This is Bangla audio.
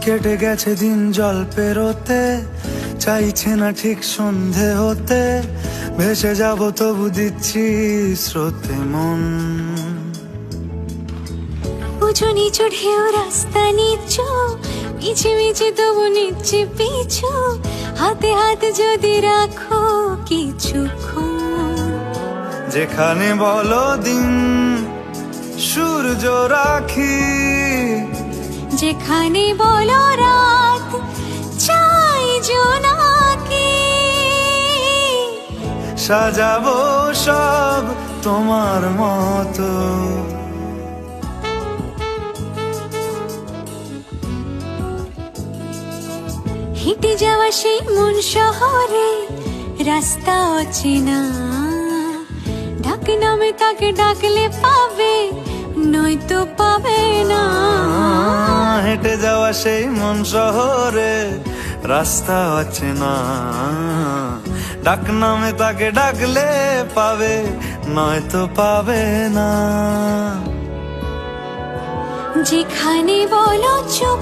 কেটে গেছে দিন জল পেরোতে, চাইছে না ঠিক সন্ধে হতে, ভেসে যাব তবু দিচ্ছি স্রোতে মন। উঁচু নিচু ঢেউ রাস্তা নিচু, মিছে মিছে তবু নিচ্ছি পিছু, হাতে হাতে যদি রাখো কিছুক্ষণ। যেখানে বলো দিন সূর্য রাখি, যেখানে বলো রাত চাই জোনাকি, সাজাবো সব তোমার মতো। হেঁটে যাওয়া সেই মন শহরে রাস্তা অচেনা, ডাক নামে তাকে ডাকলে পাবে, নয়তো পাবে না। হেঁটে যাওয়া সেই মন শহরে রাস্তা অচেনা, ডাক নামে তাকে ডাকলে পাবে, নয়তো পাবে না। যেখানে বলো চুপ